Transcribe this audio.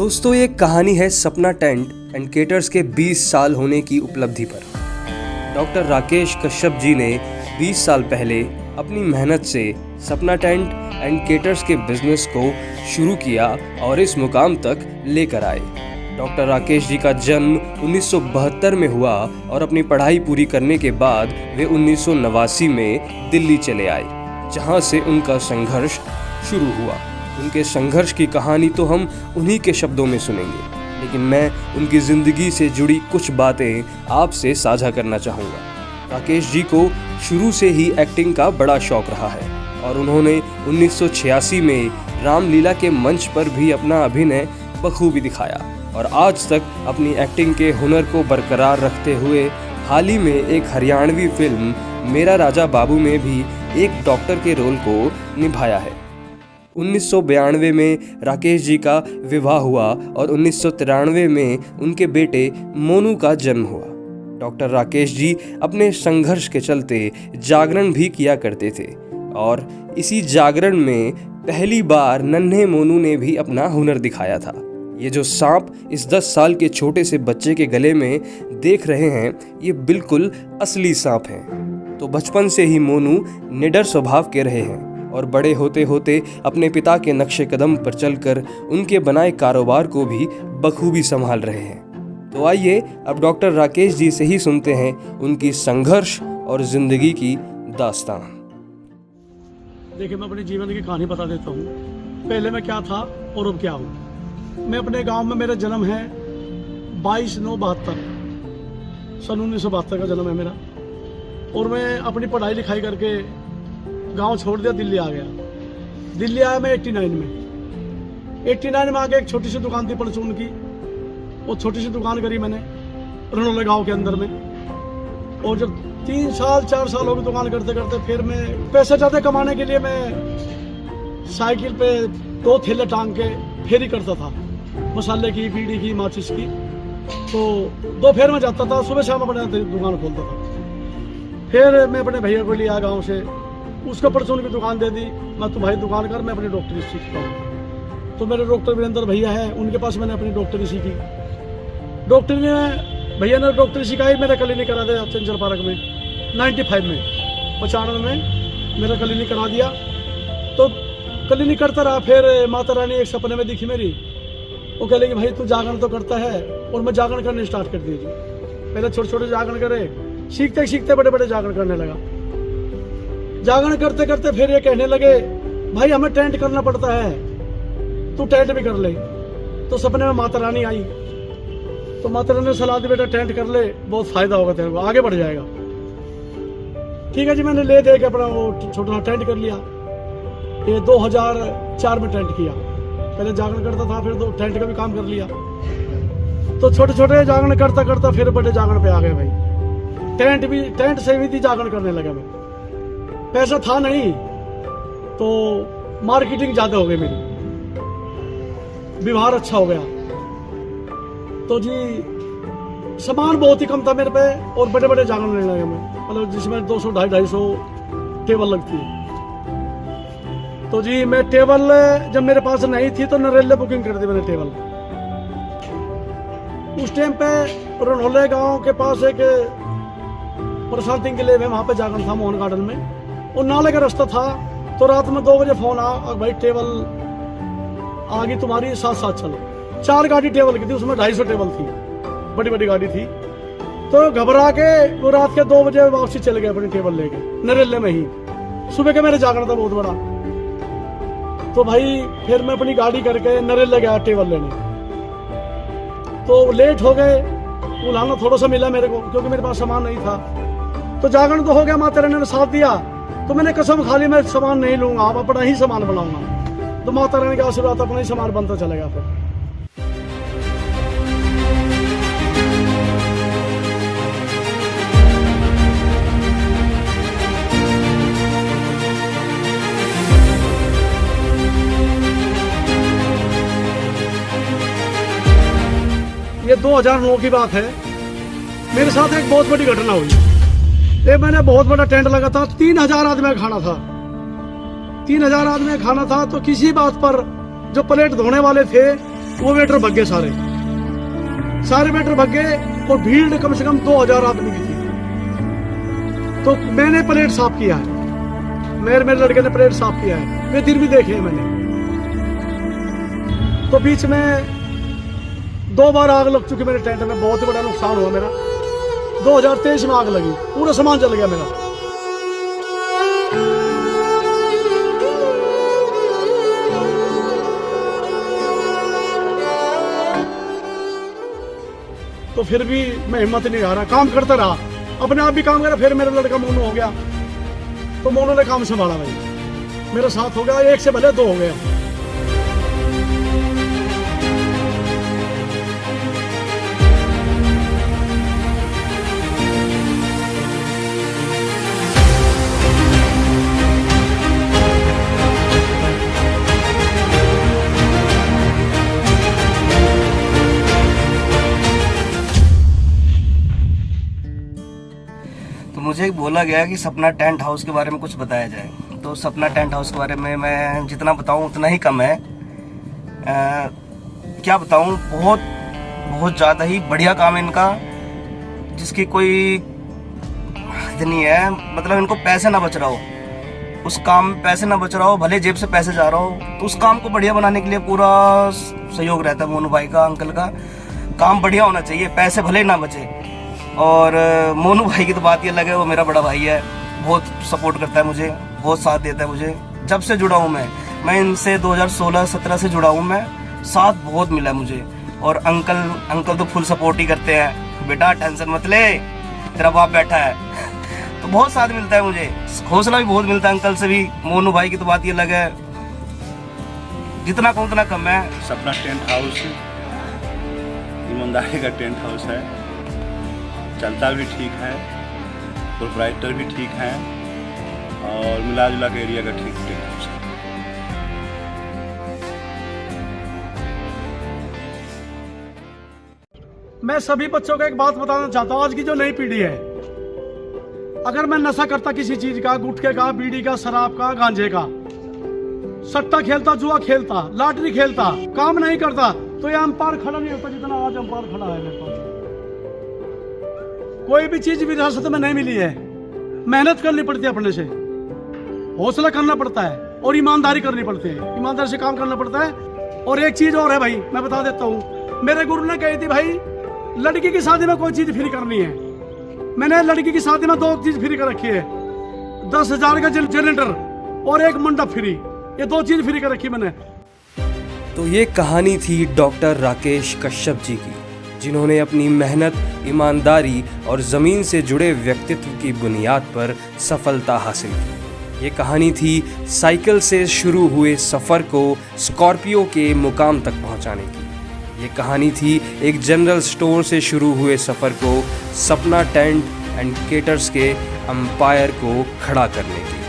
दोस्तों, ये कहानी है सपना टेंट एंड केटर्स के 20 साल होने की उपलब्धि पर। डॉक्टर राकेश कश्यप जी ने 20 साल पहले अपनी मेहनत से सपना टेंट एंड केटर्स के बिजनेस को शुरू किया और इस मुकाम तक लेकर आए। डॉक्टर राकेश जी का जन्म 1972 में हुआ और अपनी पढ़ाई पूरी करने के बाद वे 1989 में दिल्ली चले आए, जहां से उनका संघर्ष शुरू हुआ। उनके संघर्ष की कहानी तो हम उन्हीं के शब्दों में सुनेंगे, लेकिन मैं उनकी ज़िंदगी से जुड़ी कुछ बातें आपसे साझा करना चाहूँगा। राकेश जी को शुरू से ही एक्टिंग का बड़ा शौक रहा है और उन्होंने 1986 में रामलीला के मंच पर भी अपना अभिनय बखूबी दिखाया और आज तक अपनी एक्टिंग के हुनर को बरकरार रखते हुए हाल ही में एक हरियाणवी फिल्म मेरा राजा बाबू में भी एक डॉक्टर के रोल को निभाया है। 1992 में राकेश जी का विवाह हुआ और 1993 में उनके बेटे मोनू का जन्म हुआ। डॉक्टर राकेश जी अपने संघर्ष के चलते जागरण भी किया करते थे और इसी जागरण में पहली बार नन्हे मोनू ने भी अपना हुनर दिखाया था। ये जो सांप इस 10 साल के छोटे से बच्चे के गले में देख रहे हैं, ये बिल्कुल असली सांप हैं। तो बचपन से ही मोनू निडर स्वभाव के रहे हैं और बड़े होते होते अपने पिता के नक्शे कदम पर चलकर उनके बनाए कारोबार को भी बखूबी संभाल रहे हैं। तो आइए अब डॉक्टर राकेश जी से ही सुनते हैं उनकी संघर्ष और जिंदगी की दास्तान। देखिए, मैं अपने जीवन की कहानी बता देता हूँ। पहले मैं क्या था और अब क्या हूँ। मैं अपने गांव में, मेरा जन्म है 22/9/72, सन 1972 का जन्म है मेरा। और मैं अपनी पढ़ाई लिखाई करके गांव छोड़ दिया, दिल्ली आ गया। दिल्ली आया मैं 89 में। 89 में आके एक छोटी सी दुकान थी परचून की, वो छोटी सी दुकान करी मैंने रनौले गांव के अंदर में। और जब 3 साल 4 साल हो गए दुकान करते करते, फिर मैं पैसे ज़्यादा कमाने के लिए मैं साइकिल पे 2 थैले टांग के फेरी करता था, मसाले की, बीड़ी की, माचिस की। तो 2 फेर में जाता था, सुबह शाम अपने दुकान खोलता था। फिर मैं अपने भैया को लिया गाँव से, उसको परचून की दुकान दे दी। मैं तो भाई दुकान कर, मैं अपनी डॉक्टरी सीखता हूँ। तो मेरे डॉक्टर वीरेंद्र भैया है, उनके पास मैंने अपनी डॉक्टरी सीखी। डॉक्टरी में भैया ने डॉक्टरी सिखाई, मेरा क्लिनिक करा दिया चंचल पार्क में 95 में, 95 में मेरा क्लिनिक करा दिया। तो क्लिनिक करता रहा। फिर माता रानी एक सपने में दिखी मेरी, वो कह लगी भाई तू जागरण तो करता है। और मैं जागरण करने स्टार्ट कर दी। पहले छोटे छोटे जागरण करे, सीखते सीखते बड़े बड़े जागरण करने लगा। जागरण करते करते फिर ये कहने लगे भाई हमें टेंट करना पड़ता है, तू टेंट भी कर ले। तो सपने में माता रानी आई, तो माता रानी ने सलाह दी बेटा टेंट कर ले, बहुत फायदा होगा तेरे को, आगे बढ़ जाएगा। ठीक है जी, मैंने ले दे के अपना वो छोटा टेंट कर लिया। ये 2004 में टेंट किया। पहले जागरण करता था, फिर तो टेंट का भी काम कर लिया। तो छोटे छोटे जागरण करता करता फिर बड़े जागरण पे आ गए भाई। टेंट से भी जागरण करने लगा मैं। पैसा था नहीं तो मार्केटिंग ज्यादा हो गई मेरी, व्यवहार अच्छा हो गया। तो जी सामान बहुत ही कम था मेरे पे और बड़े बड़े जागरण लेने लगे मैं, मतलब जिसमें 200 250 टेबल लगती है। तो जी मैं टेबल जब मेरे पास नहीं थी तो नरेले बुकिंग कर दी मैंने टेबल। उस टाइम पे रनौले गांव के पास एक प्रशांत सिंह के लिए वहां पे जागरण था मोहन गार्डन में, और नाले का रास्ता था। तो रात में 2 बजे फोन आ भाई टेबल आ गई तुम्हारी, साथ चलो। 4 गाड़ी टेबल की थी, उसमें 250 टेबल थी, बड़ी बड़ी गाड़ी थी। तो घबरा के वो रात के 2 बजे वापसी चले गए अपनी टेबल लेके नरेले में ही। सुबह के मेरे जागरण था बहुत बड़ा। तो भाई फिर मैं अपनी गाड़ी करके नरेले गया टेबल लेने। तो लेट हो गए, उलाना थोड़ा सा मिला मेरे को क्योंकि मेरे पास सामान नहीं था। तो जागरण तो हो गया, माता रानी ने साथ दिया। तो मैंने कसम खा ली मैं सामान नहीं लूंगा, आप अपना ही सामान बनाऊंगा। तो माता रानी का आशीर्वाद, अपना ही सामान बनता चलेगा। फिर ये 2009 की बात है। मेरे साथ एक बहुत बड़ी घटना हुई। ये मैंने बहुत बड़ा टेंट लगा था, 3000 आदमी का खाना था। 3000 आदमी का खाना था। तो किसी बात पर जो प्लेट धोने वाले थे वो वेटर भाग गए सारे वेटर भाग गए और भीड़ कम से कम 2000 आदमी की थी। तो मैंने प्लेट साफ किया है, मेरे लड़के ने प्लेट साफ किया है, वे दिन भी देखे हैं मैंने। तो बीच में 2 बार आग लग चुकी मेरे टेंट में, बहुत ही बड़ा नुकसान हुआ मेरा। 2023 में आग लगी, पूरा सामान जल गया मेरा। तो फिर भी मैं हिम्मत नहीं हारा, काम करता रहा, अपने आप भी काम करा। फिर मेरा लड़का मोनू हो गया, तो मोनू ने काम संभाला भाई, मेरा साथ हो गया, 1 से भले 2 हो गए। तो मुझे बोला गया कि सपना टेंट हाउस के बारे में कुछ बताया जाए। तो सपना टेंट हाउस के बारे में मैं जितना बताऊं उतना ही कम है। क्या बताऊं, बहुत ज़्यादा ही बढ़िया काम है इनका, जिसकी कोई हद नहीं है। मतलब इनको पैसे ना बच रहा हो, उस काम में पैसे ना बच रहा हो, भले जेब से पैसे जा रहा हो, तो उस काम को बढ़िया बनाने के लिए पूरा सहयोग रहता है मोनू भाई का, अंकल का। काम बढ़िया होना चाहिए, पैसे भले ना बचे। और मोनू भाई की तो बात ही अलग है, वो मेरा बड़ा भाई है, बहुत सपोर्ट करता है मुझे, बहुत साथ देता है मुझे। जब से जुड़ा हूँ मैं इनसे 2016-17 से जुड़ा हूँ मैं, साथ बहुत मिला है मुझे। और अंकल तो फुल सपोर्ट ही करते हैं, बेटा टेंशन मत ले, तेरा बाप बैठा है। तो बहुत साथ मिलता है मुझे, हौसला भी बहुत मिलता है अंकल से भी। मोनू भाई की तो बात ही अलग है, जितना कहूँ उतना कम है। सपना टेंट हाउस ईमानदारी का टेंट हाउस है, चलता भी ठीक है, प्रोप्राइटर भी ठीक है, और मिला जुला के एरिया का ठीक टेंट हाउस है। मैं सभी बच्चों को एक बात बताना चाहता हूँ, आज की जो नई पीढ़ी है, अगर मैं नशा करता किसी चीज का, गुटखे का, बीड़ी का, शराब का, गांजे का, सट्टा खेलता, जुआ खेलता, लॉटरी खेलता, काम नहीं करता, तो ये अंपायर खड़ा नहीं होता जितना आज अंपायर खड़ा है मेरे पास। कोई भी चीज विरासत में नहीं मिली है, मेहनत करनी पड़ती है, अपने से हौसला करना पड़ता है और ईमानदारी करनी पड़ती है, ईमानदारी से काम करना पड़ता है। और एक चीज और है भाई, मैं बता देता हूँ, मेरे गुरु ने कही थी भाई, लड़की की शादी में कोई चीज फ्री करनी है। मैंने लड़की की शादी में 2 चीज फ्री कर रखी है, 10,000 का जनरेटर और एक मंडप फ्री, ये 2 चीज फ्री कर रखी मैंने। तो ये कहानी थी डॉक्टर राकेश कश्यप जी की, जिन्होंने अपनी मेहनत, ईमानदारी और ज़मीन से जुड़े व्यक्तित्व की बुनियाद पर सफलता हासिल की। ये कहानी थी साइकिल से शुरू हुए सफ़र को स्कॉर्पियो के मुकाम तक पहुंचाने की। ये कहानी थी एक जनरल स्टोर से शुरू हुए सफ़र को सपना टेंट एंड केटर्स के अंपायर को खड़ा करने की।